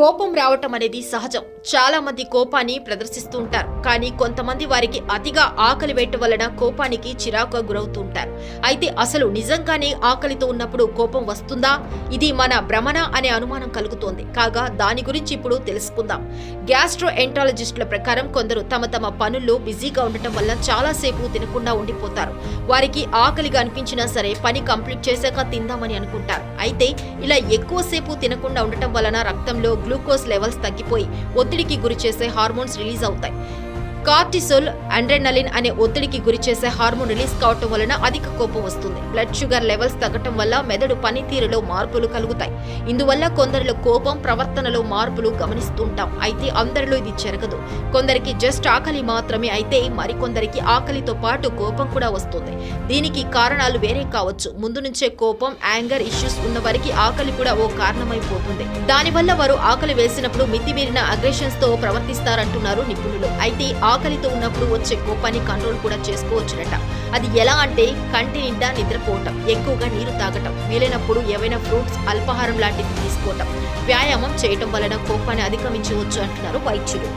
కోపం రావటం అనేది సహజం. చాలా మంది కోపాన్ని ప్రదర్శిస్తూ ఉంటారు. కానీ కొంతమంది వారికి అతిగా ఆకలి వేయటం వలన కోపానికి చిరాకుగా గురవుతూ ఉంటారు. అయితే అసలు నిజంగానే ఆకలితో ఉన్నప్పుడు కోపం వస్తుందా, ఇది మన భ్రమణ అనే అనుమానం కలుగుతోంది. కాగా దాని గురించి ఇప్పుడు తెలుసుకుందాం. గ్యాస్ట్రో ఎంటాలజిస్టుల ప్రకారం కొందరు తమ పనుల్లో బిజీగా ఉండటం వల్ల చాలాసేపు తినకుండా ఉండిపోతారు. వారికి ఆకలిగా అనిపించినా సరే పని కంప్లీట్ చేశాక తిందామని అనుకుంటారు. అయితే ఇలా ఎక్కువసేపు తినకుండా ఉండటం వలన రక్తంలో గ్లూకోజ్ లెవెల్స్ తగ్గిపోయి ఒత్తిడికి గురి చేసే హార్మోన్స్ రిలీజ్ అవుతాయి. కార్టిసోల్, అడ్రెనలిన్ అనే ఒత్తిడికి గురి చేసే హార్మోన్ రిలీజ్ కావటం వలన అధిక కోపం వస్తుంది. బ్లడ్ షుగర్ లెవెల్స్ తగ్గటం వల్ల మెదడు పనితీరులో మార్పులు కలుగుతాయి. ఇందువల్ల కొందరిలో కోపం, ప్రవర్తనలో మార్పులు గమనిస్తుంటాం. అయితే అందరిలో ఇది జరగదు. కొందరికి జస్ట్ ఆకలి మాత్రమే అయితే మరికొందరికి ఆకలితో పాటు కోపం కూడా వస్తుంది. దీనికి కారణాలు వేరే కావచ్చు. ముందు నుంచే కోపం, యాంగర్ ఇష్యూస్ ఉన్న వారికి ఆకలి కూడా ఓ కారణమైపోతుంది. దానివల్ల వారు ఆకలి వేసినప్పుడు మితిమీరిన అగ్రెషన్స్ తో ప్రవర్తిస్తారంటున్నారు నిపుణులు. అయితే ఆకలితో ఉన్నప్పుడు వచ్చే కోపాన్ని కంట్రోల్ కూడా చేసుకోవచ్చునట. అది ఎలా అంటే కంటి నిండా నిద్రపోవటం, ఎక్కువగా నీరు తాగటం, వీలైనప్పుడు ఏవైనా ఫ్రూట్స్, అల్పాహారం లాంటివి తీసుకోవటం, వ్యాయామం చేయటం వలన కోపాన్ని అధిగమించవచ్చు అంటున్నారు వైద్యులు.